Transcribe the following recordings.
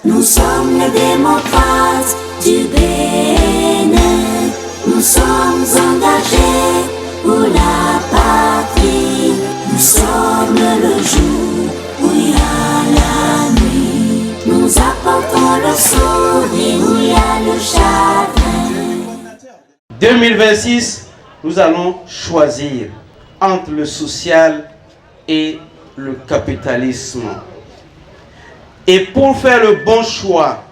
Nous sommes les démocrates du Bénin. Nous sommes engagés pour la patrie. Nous sommes le jour où il y a la nuit. Nous apportons le sourire où il y a le chagrin. 2026, nous allons choisir entre le social et le capitalisme. Et pour faire le bon choix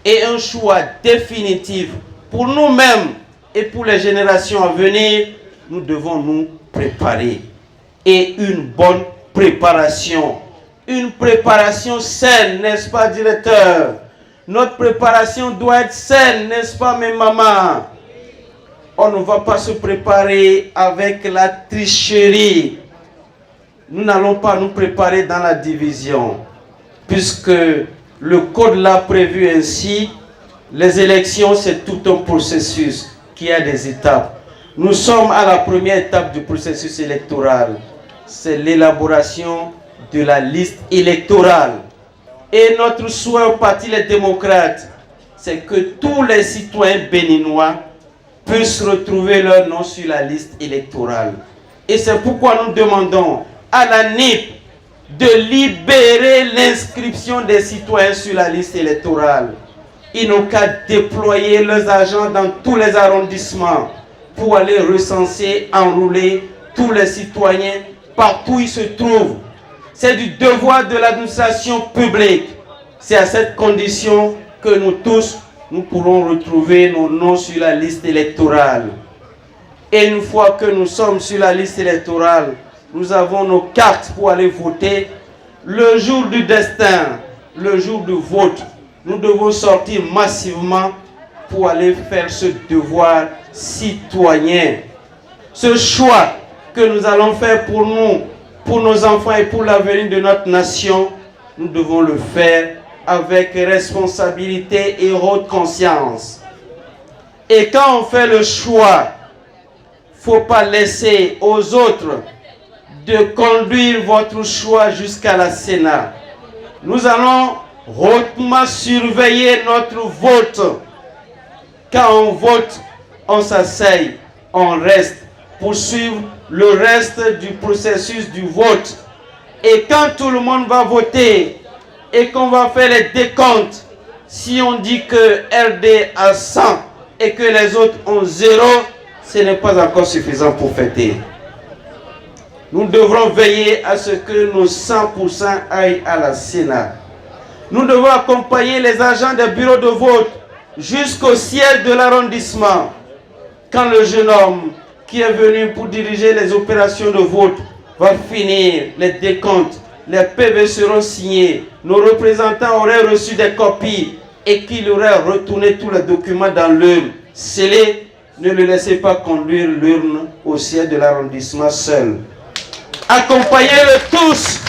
et un choix définitif pour nous-mêmes et pour les générations à venir, nous devons nous préparer. Et une bonne préparation. Une préparation saine, n'est-ce pas, directeur? Notre préparation doit être saine, n'est-ce pas, mes mamans? On ne va pas se préparer avec la tricherie. Nous n'allons pas nous préparer dans la division. Puisque le code l'a prévu ainsi, les élections, c'est tout un processus qui a des étapes. Nous sommes à la première étape du processus électoral. C'est l'élaboration de la liste électorale. Et notre souhait au Parti les démocrates, c'est que tous les citoyens béninois puissent retrouver leur nom sur la liste électorale. Et c'est pourquoi nous demandons à la NIP de libérer l'inscription des citoyens sur la liste électorale. Ils n'ont qu'à déployer leurs agents dans tous les arrondissements pour aller recenser, enrôler tous les citoyens partout où ils se trouvent. C'est du devoir de l'administration publique. C'est à cette condition que nous tous, nous pourrons retrouver nos noms sur la liste électorale. Et une fois que nous sommes sur la liste électorale, nous avons nos cartes pour aller voter. Le jour du destin, le jour du vote, nous devons sortir massivement pour aller faire ce devoir citoyen. Ce choix que nous allons faire pour nous, pour nos enfants et pour l'avenir de notre nation, nous devons le faire avec responsabilité et haute conscience. Et quand on fait le choix, il ne faut pas laisser aux autres de conduire votre choix jusqu'à la Sénat. Nous allons hautement surveiller notre vote. Quand on vote, on s'asseye, on reste pour suivre le reste du processus du vote. Et quand tout le monde va voter et qu'on va faire les décomptes, si on dit que RD a 100 et que les autres ont 0, ce n'est pas encore suffisant pour fêter. Nous devrons veiller à ce que nos 100% aillent à la Sénat. Nous devons accompagner les agents des bureaux de vote jusqu'au siège de l'arrondissement. Quand le jeune homme qui est venu pour diriger les opérations de vote va finir les décomptes, les PV seront signés, nos représentants auraient reçu des copies et qu'il aurait retourné tous les documents dans l'urne scellée, ne le laissez pas conduire l'urne au siège de l'arrondissement seul. Accompagnez-le tous.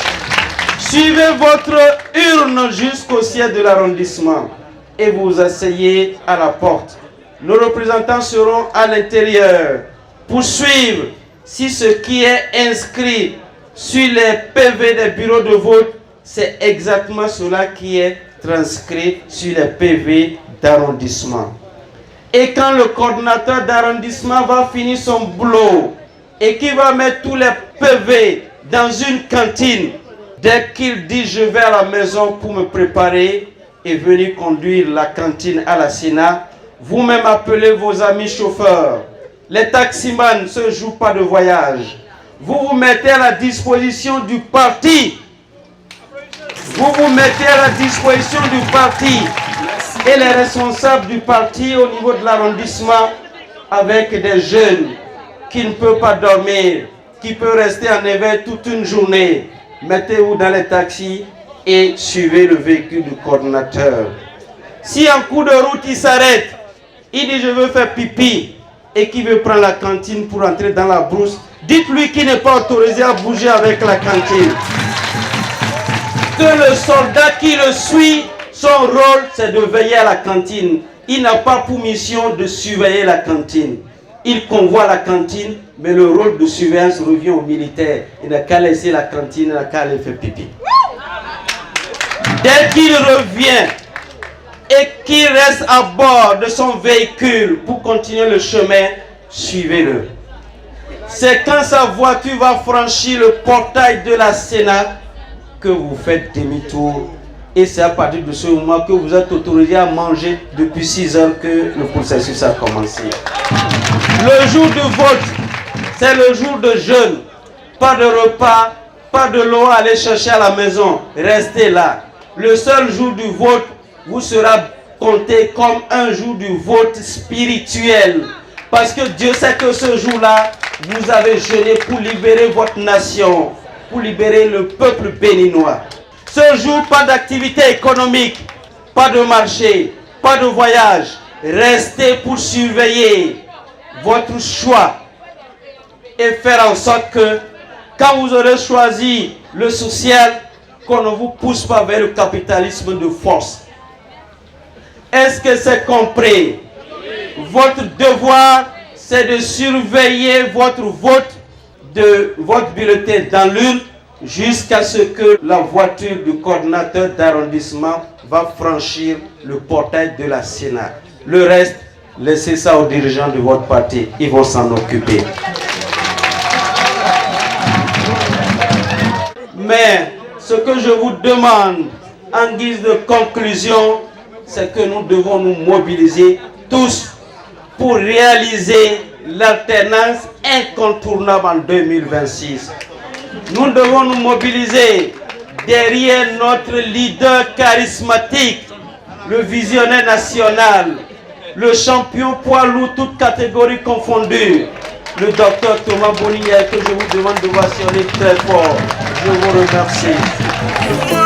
Suivez votre urne jusqu'au siège de l'arrondissement et vous asseyez à la porte. Nos représentants seront à l'intérieur pour suivre si ce qui est inscrit sur les PV des bureaux de vote, c'est exactement cela qui est transcrit sur les PV d'arrondissement. Et quand le coordinateur d'arrondissement va finir son boulot et qu'il va mettre tous les PV dans une cantine, dès qu'il dit je vais à la maison pour me préparer et venir conduire la cantine à la Sénat, vous-même appelez vos amis chauffeurs. Les taximans ne se jouent pas de voyage. Vous vous mettez à la disposition du parti. Vous vous mettez à la disposition du parti. Et les responsables du parti au niveau de l'arrondissement avec des jeunes qui ne peuvent pas dormir, qui peuvent rester en éveil toute une journée. Mettez-vous dans les taxis et suivez le véhicule du coordinateur. Si en cours de route il s'arrête, il dit je veux faire pipi et qu'il veut prendre la cantine pour entrer dans la brousse, dites-lui qu'il n'est pas autorisé à bouger avec la cantine. Que le soldat qui le suit, son rôle c'est de veiller à la cantine. Il n'a pas pour mission de surveiller la cantine. Il convoie la cantine, mais le rôle de surveillance revient aux militaires. Il n'a qu'à laisser la cantine, il n'a qu'à aller faire pipi. Dès qu'il revient, et qui reste à bord de son véhicule pour continuer le chemin, suivez-le. C'est quand sa voiture va franchir le portail de la Sénat que vous faites demi-tour. Et c'est à partir de ce moment que vous êtes autorisé à manger depuis 6 heures que le processus a commencé. Le jour de vote, c'est le jour de jeûne. Pas de repas, pas de l'eau à aller chercher à la maison. Restez là. Le seul jour du vote vous sera compté comme un jour du vote spirituel. Parce que Dieu sait que ce jour-là, vous avez jeûné pour libérer votre nation, pour libérer le peuple béninois. Ce jour, pas d'activité économique, pas de marché, pas de voyage. Restez pour surveiller votre choix et faire en sorte que quand vous aurez choisi le social, qu'on ne vous pousse pas vers le capitalisme de force. Est-ce que c'est compris? Votre devoir, c'est de surveiller votre vote de votre bulletin dans l'urne jusqu'à ce que la voiture du coordinateur d'arrondissement va franchir le portail de la Sénat. Le reste, laissez ça aux dirigeants de votre parti. Ils vont s'en occuper. Mais ce que je vous demande en guise de conclusion, c'est que nous devons nous mobiliser tous pour réaliser l'alternance incontournable en 2026. Nous devons nous mobiliser derrière notre leader charismatique, le visionnaire national, le champion poids lourd, toutes catégories confondues, le docteur Thomas Bonnier, que je vous demande de vationner très fort. Je vous remercie.